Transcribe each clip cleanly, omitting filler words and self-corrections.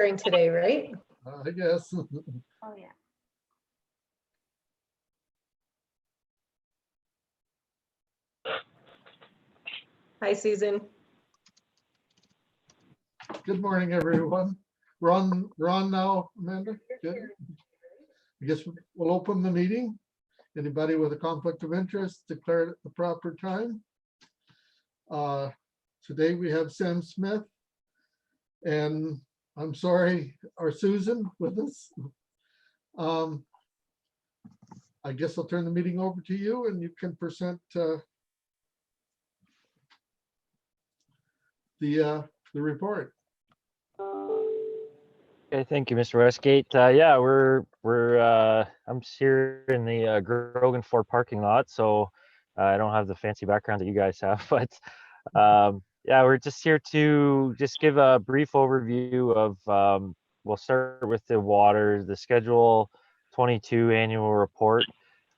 during today, right? I guess. Oh, yeah. Hi, Susan. Good morning, everyone. We're on now, Amanda. Good. I guess we'll open the meeting. Anybody with a conflict of interest, declare it at the proper time. Today we have Sam Smith and I'm sorry, our Susan with us. I guess I'll turn the meeting over to you and you can present the report. Okay, thank you, Mr. Westgate. Yeah, I'm here in the Grogan Ford parking lot, so I don't have the fancy background that you guys have, but yeah, we're just here to just give a brief overview of. We'll start with the Schedule 22 annual report.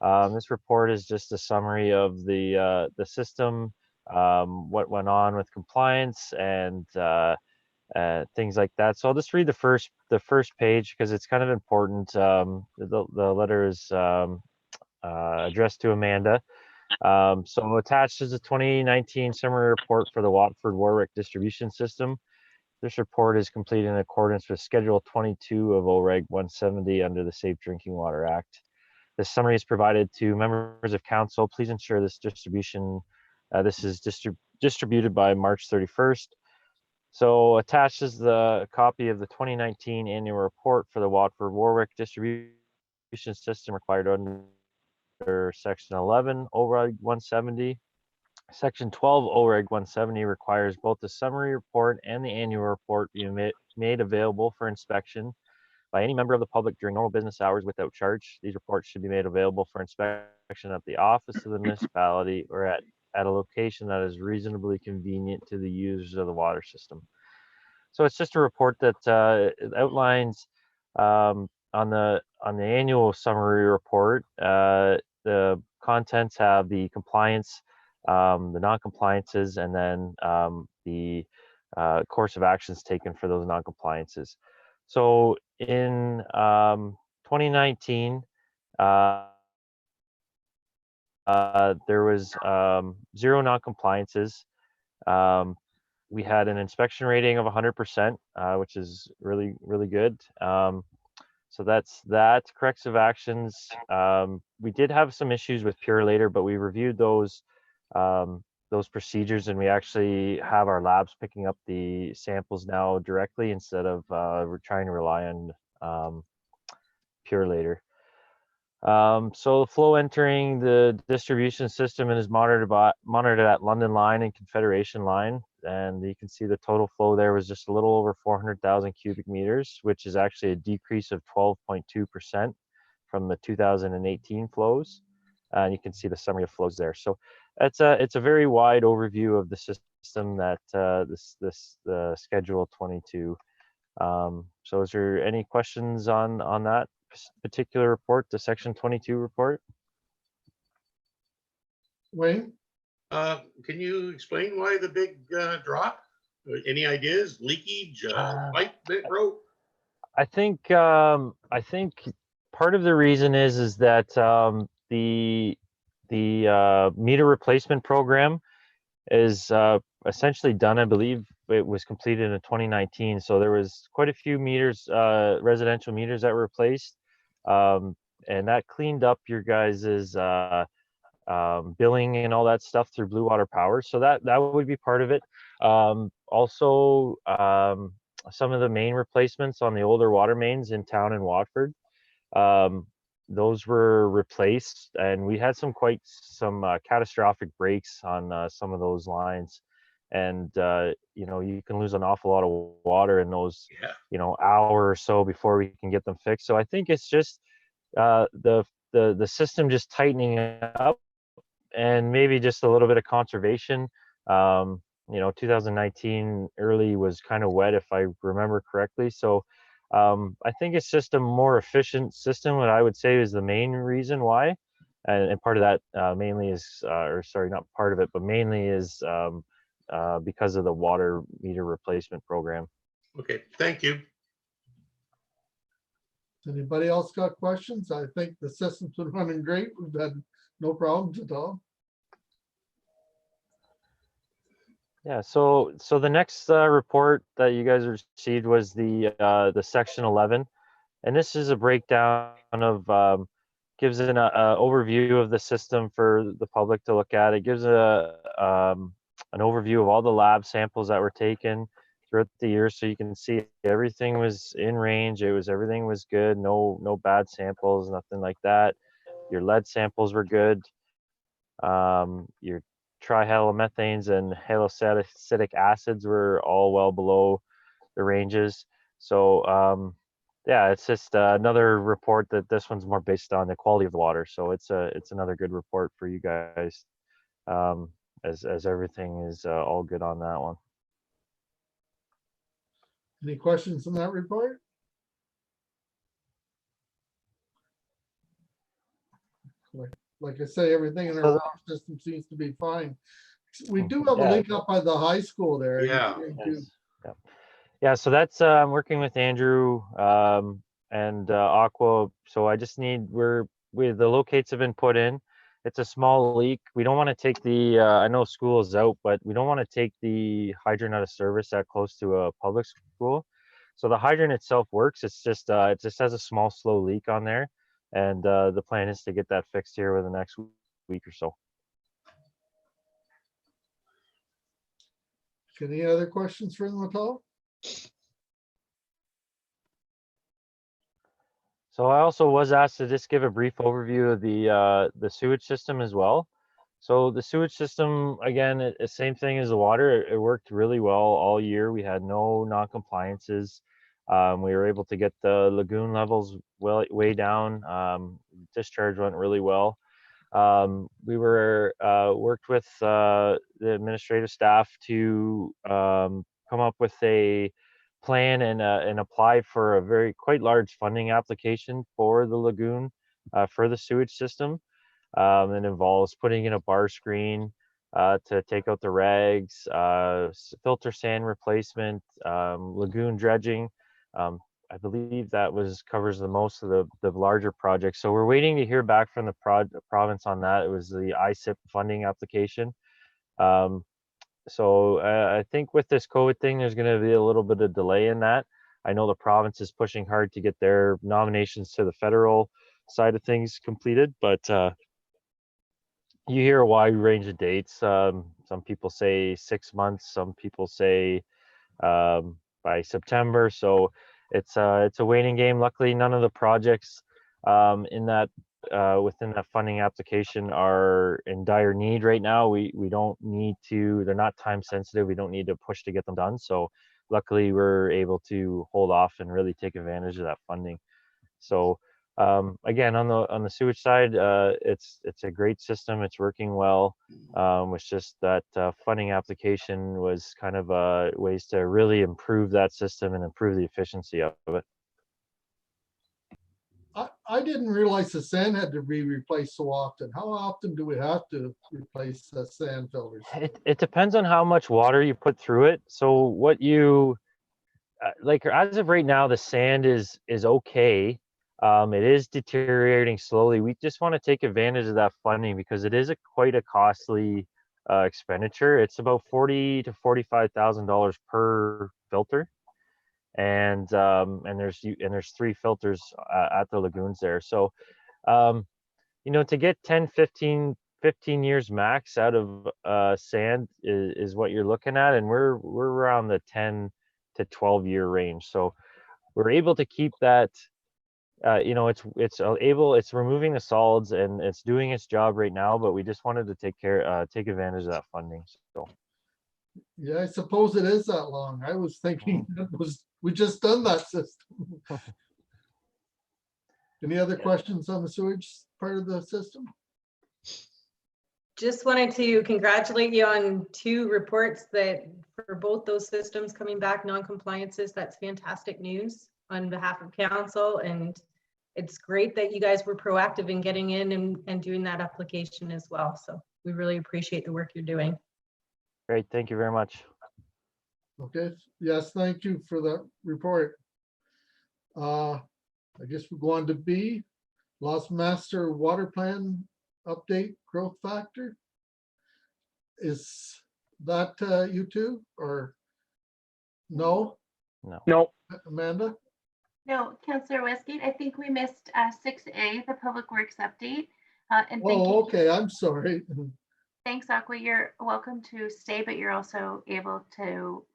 This report is just a summary of the system, what went on with compliance, and things like that. So I'll just read the first page because it's kind of important. The letter is addressed to Amanda. So attached is the 2019 summary report for the Watford Warwick distribution system. This report is completed in accordance with Schedule 22 of OREG 170 under the Safe Drinking Water Act. This summary is provided to members of council. Please ensure this is distributed by March 31st. So attached is the copy of the 2019 annual report for the Watford Warwick distribution system required under Section 11 OREG 170. Section 12 OREG 170 requires both the summary report and the annual report be made available for inspection by any member of the public during normal business hours without charge. These reports should be made available for inspection at the office of the municipality or at a location that is reasonably convenient to the users of the water system. So it's just a report that outlines on the annual summary report. The contents have the compliance, the non-compliances, and then the course of actions taken for those non-compliances. So in 2019, there was 0 non-compliances. We had an inspection rating of 100%, which is really, really good. So that's that. Corrective actions. We did have some issues with Purelator, but we reviewed those procedures, and we actually have our labs picking up the samples now directly instead of we're trying to rely on Purelator. So the flow entering the distribution system and is monitored at London Line and Confederation Line, and you can see the total flow there was just a little over 400,000 cubic meters, which is actually a decrease of 12.2% from the 2018 flows. And you can see the summary of flows there. So it's a very wide overview of the system that the Schedule 22. So is there any questions on that particular report, the Section 22 report? Wayne? Can you explain why the big drop? Any ideas? Leakage, pipe that broke? I think part of the reason is that the meter replacement program is essentially done. I believe it was completed in 2019. So there was quite a few meters, residential meters that were replaced, and that cleaned up your guys's billing and all that stuff through Blue Water Power. So that would be part of it. Also, some of the main replacements on the older water mains in town in Watford, those were replaced, and we had some catastrophic breaks on some of those lines. And you can lose an awful lot of water in those, hour or so before we can get them fixed. So I think it's just the system just tightening up, and maybe just a little bit of conservation. 2019 early was kind of wet, if I remember correctly. So I think it's just a more efficient system, what I would say is the main reason why. And part of that mainly is, not part of it, but mainly is because of the water meter replacement program. Okay, thank you. Anybody else got questions? I think the system's been running great. We've had no problems at all. Yeah, so the next report that you guys received was the section 11, and this is a breakdown of gives an overview of the system for the public to look at. It gives an overview of all the lab samples that were taken throughout the year, so you can see everything was in range. Everything was good. No bad samples, nothing like that. Your lead samples were good. Your trihalomethanes and haloacetic acids were all well below the ranges. So yeah, it's just another report that this one's more based on the quality of the water. So it's another good report for you guys, as everything is all good on that one. Any questions on that report? Like I say, everything in our So- water system seems to be fine. We do have a Yeah. link up by the high school there. Yeah. Yes. Yeah, so that's I'm working with Andrew and Aqua. So I just need the locates have been put in. It's a small leak. We don't want to take the I know school is out, but we don't want to take the hydrant out of service that close to a public school. So the hydrant itself works. It's just it just has a small slow leak on there, and the plan is to get that fixed here within the next week or so. Any other questions for them at all? So I also was asked to just give a brief overview of the sewage system as well. So the sewage system, again, same thing as the water. It worked really well all year. We had no non-compliances. We were able to get the lagoon levels way down. Discharge went really well. We were worked with the administrative staff to come up with a plan and apply for a quite large funding application for the lagoon for the sewage system. It involves putting in a bar screen to take out the rags, filter sand replacement, lagoon dredging. I believe that covers the most of the larger projects. So we're waiting to hear back from the province on that. It was the ISIP funding application. So I think with this COVID thing, there's going to be a little bit of delay in that. I know the province is pushing hard to get their nominations to the federal side of things completed, but you hear a wide range of dates. Some people say 6 months, some people say by September. So it's a waiting game. Luckily, none of the projects in that within that funding application are in dire need right now. We don't need to. They're not time sensitive. We don't need to push to get them done. So luckily, we're able to hold off and really take advantage of that funding. So again, on the sewage side, it's a great system. It's working well. It's just that funding application was kind of ways to really improve that system and improve the efficiency of it. I didn't realize the sand had to be replaced so often. How often do we have to replace the sand filters? It depends on how much water you put through it. So what you like as of right now, the sand is okay. It is deteriorating slowly. We just want to take advantage of that funding because it is quite a costly expenditure. It's about $40,000 to $45,000 per filter, and there's 3 filters at the lagoons there. So to get 10, 15 years max out of sand is what you're looking at, and we're around the 10 to 12-year range. So we're able to keep that. It's removing the solids and it's doing its job right now, but we just wanted to take advantage of that funding. So Yeah, I suppose it is that long. I was thinking we just done that system. Any other questions on the sewage part of the system? Just wanted to congratulate you on 2 reports that for both those systems coming back non-compliances. That's fantastic news on behalf of council, and it's great that you guys were proactive in getting in and doing that application as well. So we really appreciate the work you're doing. great, thank you very much. Okay, yes, thank you for that report. I guess we'll go on to B, Lost Master Water Plan Update Growth Factor. Is that you two or no, No. No, Amanda? No, Councillor Westgate, I think we missed 6A, the Public Works update. And thank Oh, you. okay, I'm sorry. Thanks, Aqua. You're welcome to stay, but you're also able to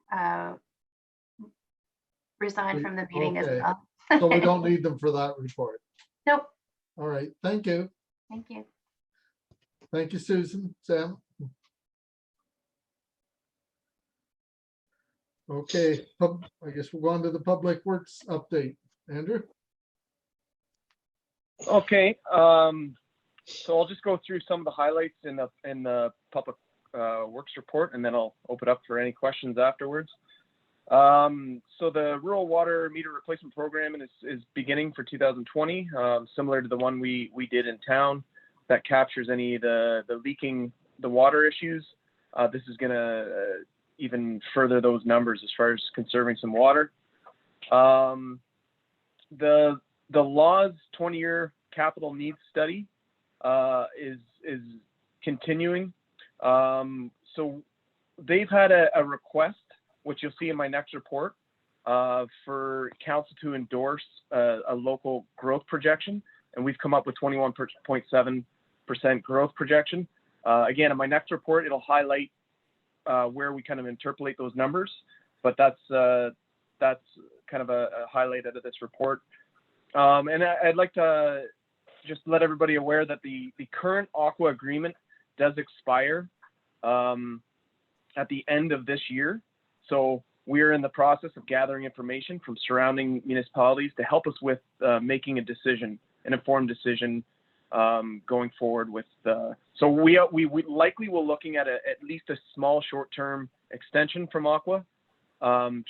resign from the meeting as Okay. well. So we don't need them for that report. Nope. All right, thank you. Thank you. Thank you, Susan. Sam? Okay, I guess we'll go on to the Public Works update. Andrew? okay. So I'll just go through some of the highlights in the Public Works report, and then I'll open up for any questions afterwards. So the rural water meter replacement program is beginning for 2020, similar to the one we did in town that captures any of the leaking the water issues. This is going to even further those numbers as far as conserving some water. The law's 20-year capital needs study is continuing. So they've had a request, which you'll see in my next report, for council to endorse a local growth projection, and we've come up with 21.7% growth projection. Again, in my next report, it'll highlight where we kind of interpolate those numbers, but that's kind of a highlight out of this report. And I'd like to just let everybody aware that the current Aqua agreement does expire at the end of this year. So we're in the process of gathering information from surrounding municipalities to help us with making a decision, an informed decision going forward with. So we likely will looking at at least a small short-term extension from Aqua,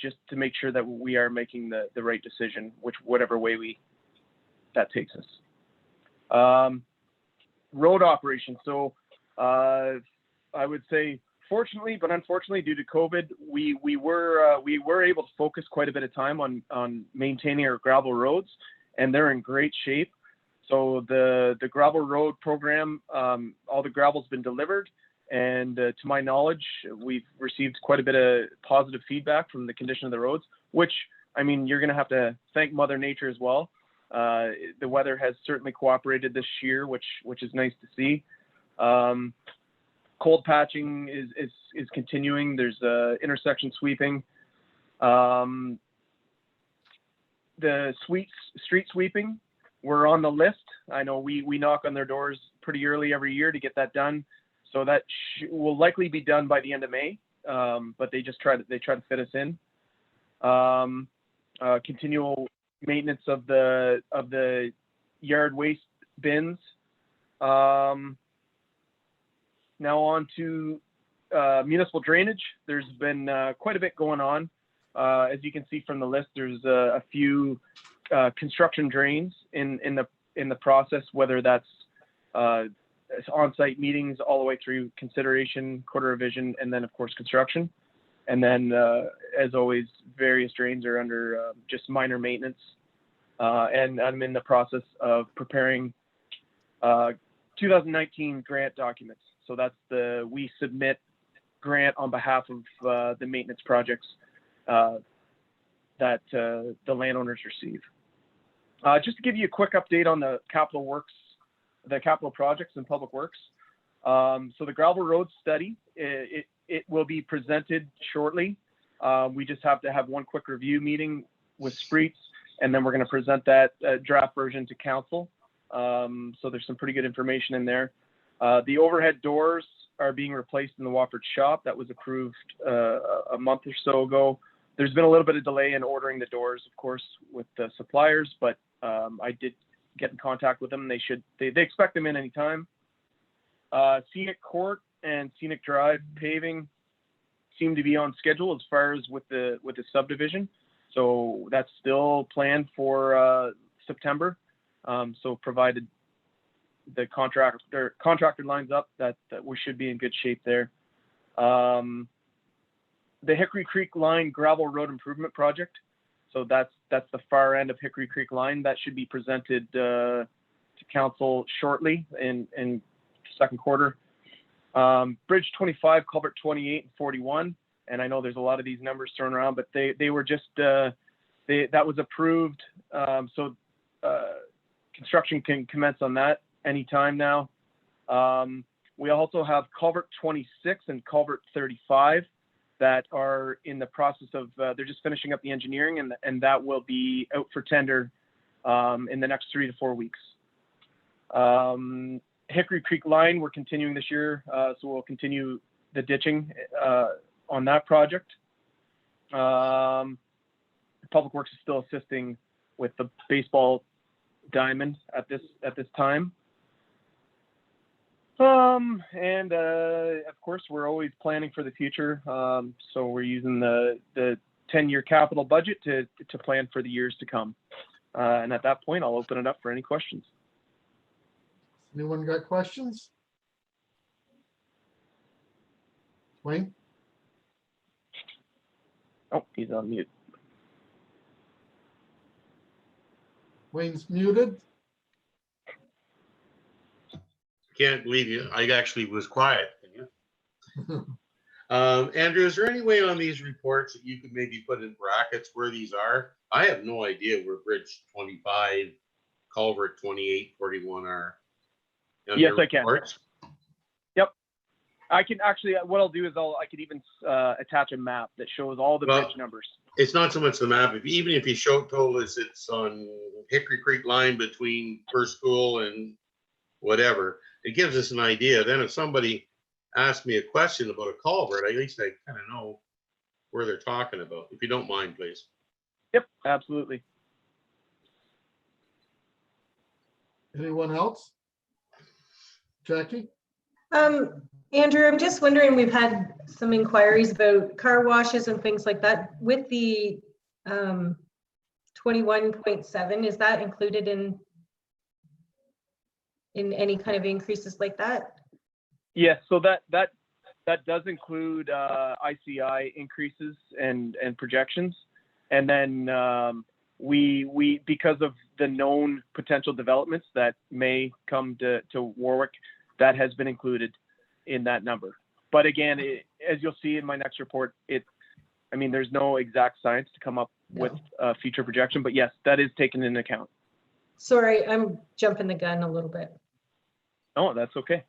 just to make sure that we are making the right decision, whatever way that takes us. Road operations. So I would say, fortunately, but unfortunately, due to COVID, we were able to focus quite a bit of time on maintaining our gravel roads, and they're in great shape. So the gravel road program, all the gravel's been delivered, and to my knowledge, we've received quite a bit of positive feedback from the condition of the roads, which, I mean, you're going to have to thank Mother Nature as well. The weather has certainly cooperated this year, which is nice to see. Cold patching is continuing. There's intersection sweeping. The street sweeping, we're on the list. I know we knock on their doors pretty early every year to get that done. So that will likely be done by the end of May. But they try to fit us in. Continual maintenance of the yard waste bins. Now on to municipal drainage. There's been quite a bit going on. As you can see from the list, there's a few construction drains in the process, whether that's on-site meetings all the way through consideration, quarter revision, and then of course construction. And then as always, various drains are under just minor maintenance. And I'm in the process of preparing 2019 grant documents. So that's we submit grant on behalf of the maintenance projects that the landowners receive. Just to give you a quick update on the capital works, the capital projects and public works. So the gravel road study, it will be presented shortly. We just have to have one quick review meeting with Spreets, and then we're going to present that draft version to council. So there's some pretty good information in there. The overhead doors are being replaced in the Wofford shop. That was approved a month or so ago. There's been a little bit of delay in ordering the doors, of course, with the suppliers, but I did get in contact with them. They expect them in any time. Scenic Court and Scenic Drive paving seem to be on schedule as far as with the subdivision. So that's still planned for September. So provided the contractor lines up, that we should be in good shape there. The Hickory Creek Line gravel road improvement project. So that's the far end of Hickory Creek line. That should be presented to council shortly in second quarter. Bridge 25, culvert 28 and 41. And I know there's a lot of these numbers thrown around, but they were just, that was approved. So construction can commence on that anytime now. We also have culvert 26 and culvert 35 that are in the process of, they're just finishing up the engineering, and that will be out for tender in the next 3 to 4 weeks. Hickory Creek line, we're continuing this year, so we'll continue the ditching on that project. Public Works is still assisting with the baseball diamond at this time. And of course, we're always planning for the future. So we're using the 10-year capital budget to plan for the years to come. And at that point, I'll open it up for any questions. Anyone got questions? Wayne? Oh, he's on mute. Wayne's muted. Can't believe you. I actually was quiet. Can you? Andrew, is there any way on these reports that you could maybe put in brackets where these are? I have no idea where Bridge 25, Culvert 28, 41 are. Yes, I can. Yep. I can actually, what I'll do is I could even attach a map that shows all the bridge numbers. It's not so much the map. Even if you told us it's on Hickory Creek line between First School and whatever, it gives us an idea. Then if somebody asks me a question about a culvert, at least I kind of know where they're talking about. If you don't mind, please. Yep, absolutely. Anyone else? Jackie? Andrew, I'm just wondering, we've had some inquiries about car washes and things like that. With the 21.7, is that included in any kind of increases like that? Yes, so that does include ICI increases and projections. And then we because of the known potential developments that may come to Warwick, that has been included in that number. But again, as you'll see in my next report, I mean, there's no exact science to come up with a future projection, but yes, that is taken into account. Sorry, I'm jumping the gun a little bit. Oh, that's okay.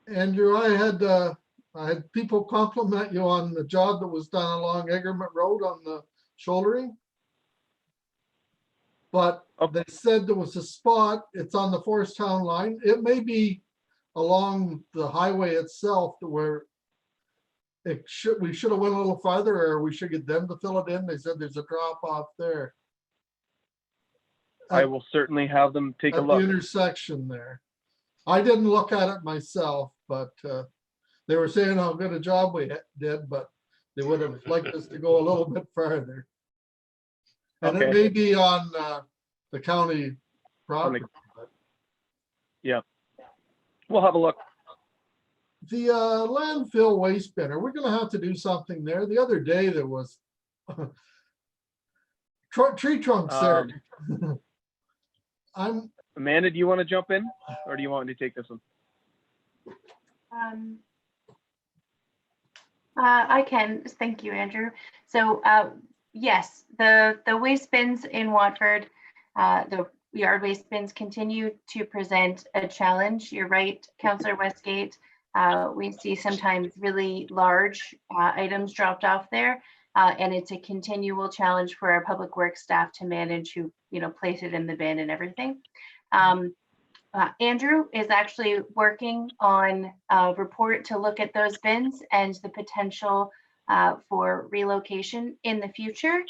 Andrew, I had people compliment you on the job that was done along Egerment Road on the shouldering. But they said there was a spot, it's on the Forest-Town line. It may be along the highway itself to where we should have went a little farther, or we should get them to fill it in. They said there's a drop off there. I will certainly have them take a look. At the intersection there. I didn't look at it myself, but they were saying how good a job we did, but they would have liked us to go a little bit farther. And Okay. it may be on the county property. Yeah, we'll have a look. The landfill waste bin, are we gonna have to do something there? The other day there was tree trunks there. Amanda, do you want to jump in, or do you want me to take this one? I can. Thank you, Andrew. So yes, the waste bins in Watford, the yard waste bins continue to present a challenge. You're right, Councillor Westgate. We see sometimes really large items dropped off there, and it's a continual challenge for our public works staff to manage who, place it in the bin and everything. Andrew is actually working on a report to look at those bins and the potential for relocation in the future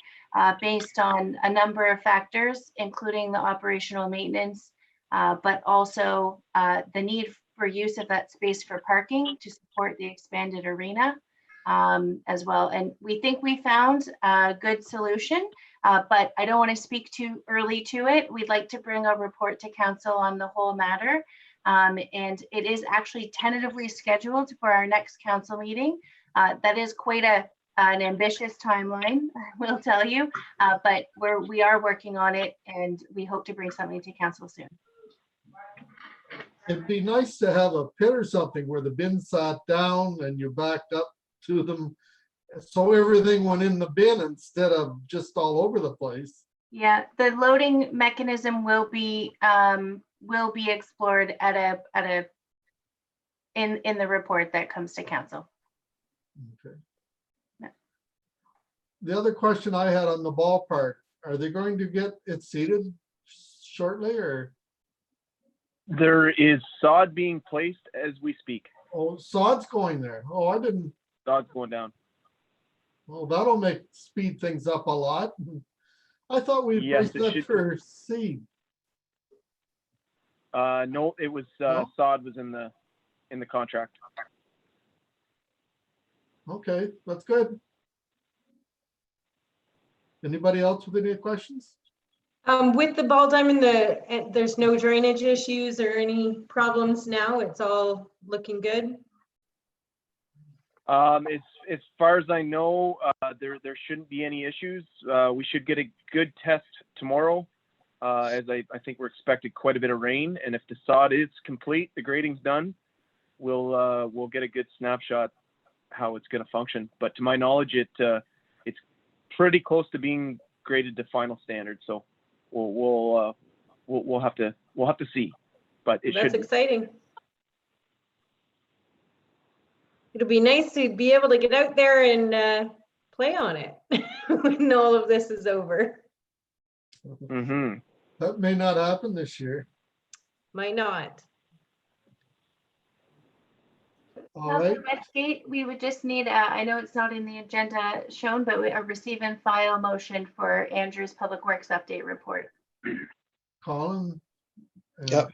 based on a number of factors, including the operational maintenance, but also the need for use of that space for parking to support the expanded arena as well. And we think we found a good solution, but I don't want to speak too early to it. We'd like to bring a report to council on the whole matter. And it is actually tentatively scheduled for our next council meeting. That is quite a an ambitious timeline, I will tell you, but we are working on it, and we hope to bring something to council soon. It'd be nice to have a pit or something where the bin sat down and you backed up to them. So everything went in the bin instead of just all over the place. Yeah, the loading mechanism will be explored in the report that comes to council. Okay. Yeah. The other question I had on the ballpark, are they going to get it seeded shortly or? There is sod being placed as we speak. Oh, sod's going there. Oh, I didn't. Sod's going down. Well, that'll speed things up a lot. I thought we'd Yes, place it that should. for seed. No, it was No? sod was in the contract. Okay, that's good. Anybody else with any questions? With the ball diamond, there's no drainage issues or any problems now. It's all looking good. As far as I know, there shouldn't be any issues. We should get a good test tomorrow, as I think we're expected quite a bit of rain. And if the sod is complete, the grading's done, we'll get a good snapshot how it's going to function. But to my knowledge, it's pretty close to being graded to final standard. So we'll have to see. But it That's should. exciting. It'll be nice to be able to get out there and play on it when all of this is over. Mm-hmm. That may not happen this year. Might not. All right. Councillor Westgate, we would just need, I know it's not in the agenda shown, but a receive and file motion for Andrew's Public Works update report. Colin? and Yep,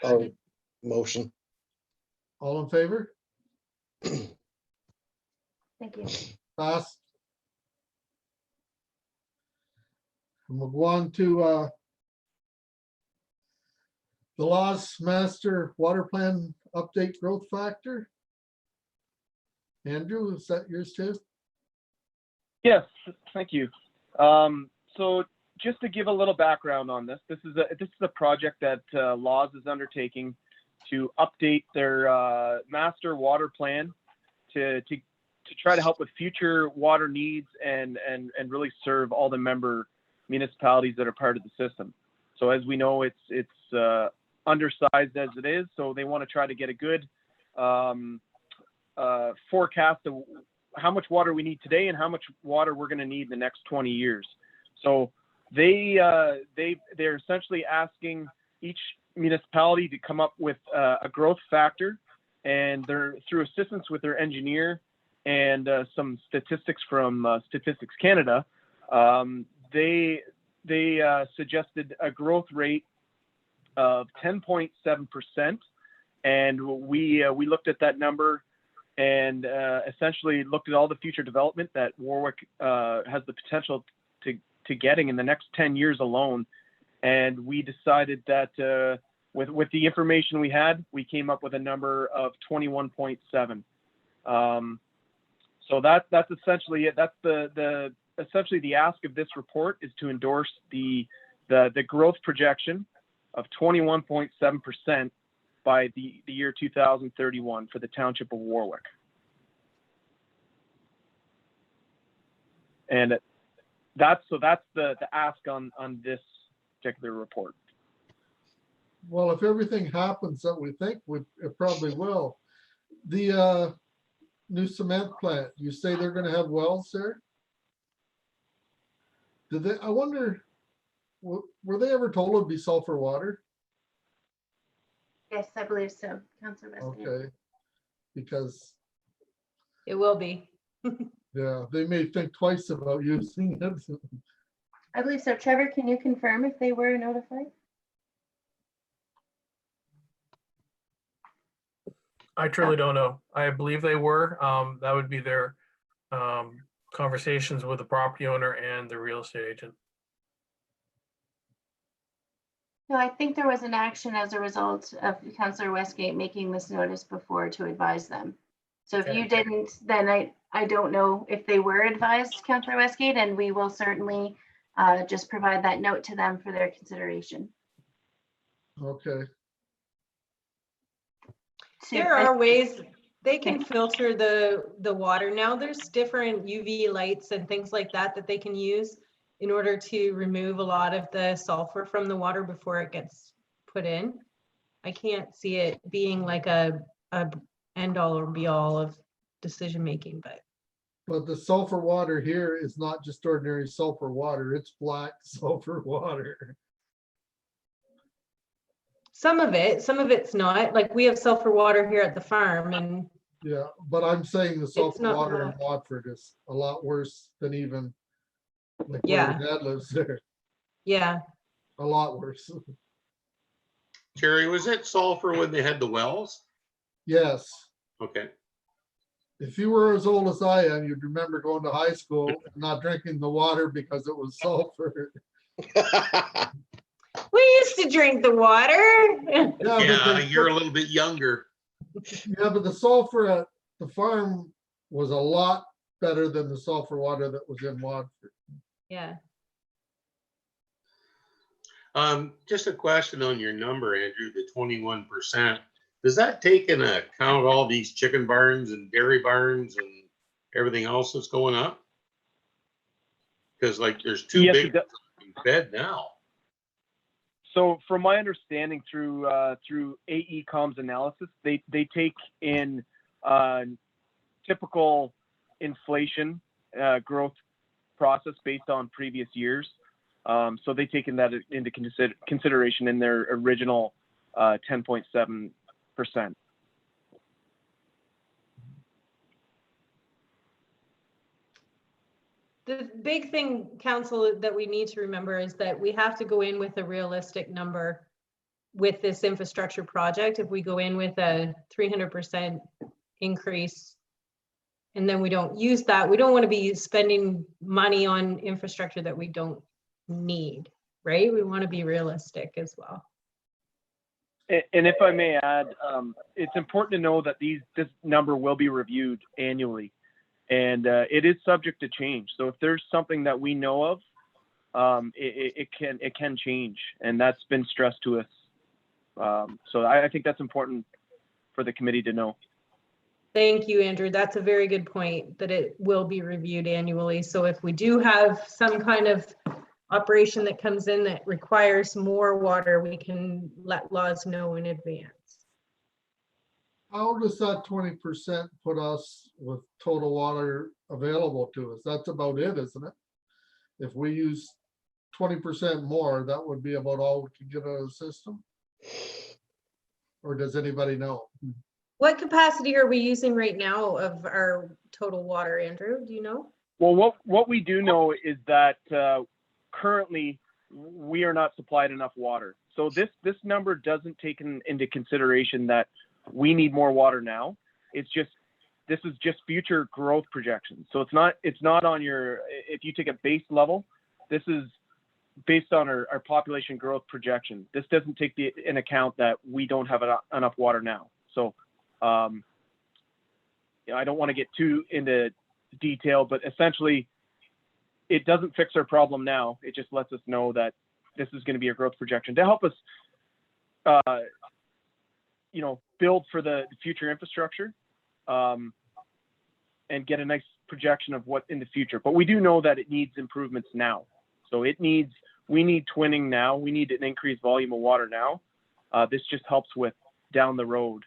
motion. All in favor? Thank you. Passed. And we'll go on to the Laws Master Water Plan Update Growth Factor. Andrew, is that yours too? Yes, thank you. So just to give a little background on this, this is a project that Laws is undertaking to update their master water plan to try to help with future water needs and really serve all the member municipalities that are part of the system. So as we know, it's undersized as it is, so they want to try to get a good forecast of how much water we need today and how much water we're going to need in the next 20 years. So they're essentially asking each municipality to come up with a growth factor, and they're through assistance with their engineer and some statistics from Statistics Canada. They suggested a growth rate of 10.7%, and we looked at that number and essentially looked at all the future development that Warwick has the potential to getting in the next 10 years alone. And we decided that with the information we had, we came up with a number of 21.7. So that's essentially it. That's essentially the ask of this report is to endorse the growth projection of 21.7% by the year 2031 for the Township of Warwick. And that's the ask on this particular report. Well, if everything happens that we think it probably will, the new cement plant, you say they're going to have wells there? Did they? I wonder, were they ever told it'd be sulfur water? Yes, I believe so, Councillor Westgate. Okay, because It will be. yeah, they may think twice about using it. I believe so. Trevor, can you confirm if they were notified? I truly don't know. I believe they were. That would be their conversations with the property owner and the real estate agent. No, I think there was an action as a result of Councillor Westgate making this notice before to advise them. So if you didn't, then I don't know if they were advised, Councillor Westgate, and we will certainly just provide that note to them for their consideration. Okay, There are ways they can filter the water. Now there's different UV lights and things like that that they can use in order to remove a lot of the sulfur from the water before it gets put in. I can't see it being like a end all or be all of decision making, but the sulfur water here is not just ordinary sulfur water, it's black sulfur water. some of it's not. Like we have sulfur water here at the farm, and Yeah, but I'm saying the sulfur not water in black. Watford is a lot worse than even like Yeah. where Dad lives there, yeah, a lot worse. Jerry, was it sulfur when they had the wells? Yes, Okay. if you were as old as I am, you'd remember going to high school and not drinking the water because it was sulfur. we used to drink the water. Yeah, but Yeah, they you're put- a little bit younger. yeah, but the sulfur at the farm was a lot better than the sulfur water that was in Watford. Yeah. Just a question on your number, Andrew, the 21%. Does that take into account all these chicken barns and dairy barns and everything else that's going up? Because like there's two Yes, big it does. in bed now. So from my understanding through AECOM's analysis, they take in typical inflation growth process based on previous years. So they taken that into consideration in their original 10.7%. The big thing, council, that we need to remember is that we have to go in with a realistic number with this infrastructure project. If we go in with a 300% increase and then we don't use that, we don't want to be spending money on infrastructure that we don't need, right? We want to be realistic as well. And if I may add, it's important to know that this number will be reviewed annually. And it is subject to change. So if there's something that we know of, it can change, and that's been stressed to us. So I think that's important for the committee to know. Thank you, Andrew. That's a very good point, that it will be reviewed annually. So if we do have some kind of operation that comes in that requires more water, we can let laws know in advance. How does that 20% put us with total water available to us? That's about it, isn't it? If we use 20% more, that would be about all we could get out of the system? Or does anybody know? What capacity are we using right now of our total water, Andrew? Do you know? Well, what we do know is that currently we are not supplied enough water. So this number doesn't take into consideration that we need more water now. This is just future growth projections. So it's not on your, if you take a base level, this is based on our population growth projection. This doesn't take in account that we don't have enough water now. So I don't want to get too into detail, but essentially it doesn't fix our problem now. It just lets us know that this is going to be a growth projection to help us build for the future infrastructure and get a nice projection of what in the future. But we do know that it needs improvements now. So we need twinning now. We need an increased volume of water now. This just helps with down the road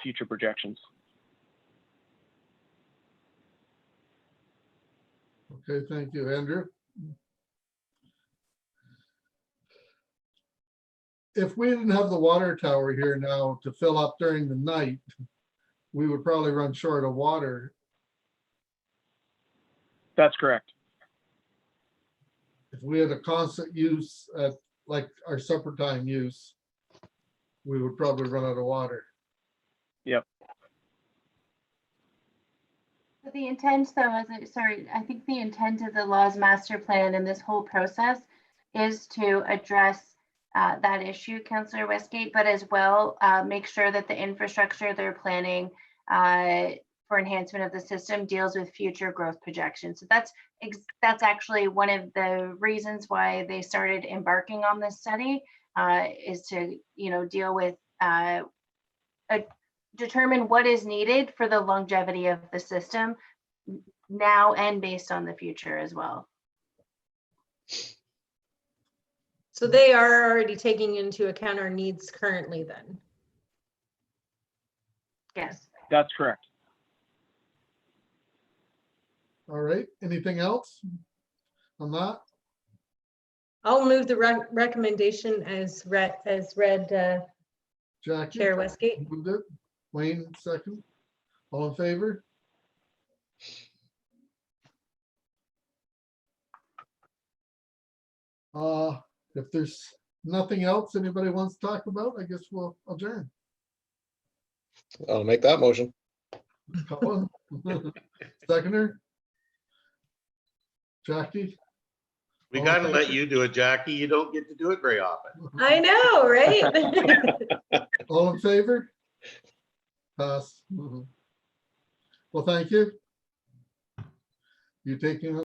future projections. Okay, thank you, Andrew. If we didn't have the water tower here now to fill up during the night, we would probably run short of water. That's correct. If we had a constant use at like our supper time use, we would probably run out of water. Yep. The intent, though, I think the intent of the Laws Master Plan and this whole process is to address that issue, Councillor Westgate, but as well make sure that the infrastructure they're planning for enhancement of the system deals with future growth projections. So that's actually one of the reasons why they started embarking on this study, is to, deal with, determine what is needed for the longevity of the system now and based on the future as well. So they are already taking into account our needs currently then. Yes. That's correct. All right, anything else on that? I'll move the recommendation as read, Jackie? Chair Westgate. Moved it. Wayne, second. All in favor? If there's nothing else anybody wants to talk about, I guess we'll adjourn. I'll make that motion. Colin? Seconder? Jackie? We All got in to let favor? you do it, Jackie. You don't get to do it very often. I know, right? All in favor? Pass. Well, thank you. You taking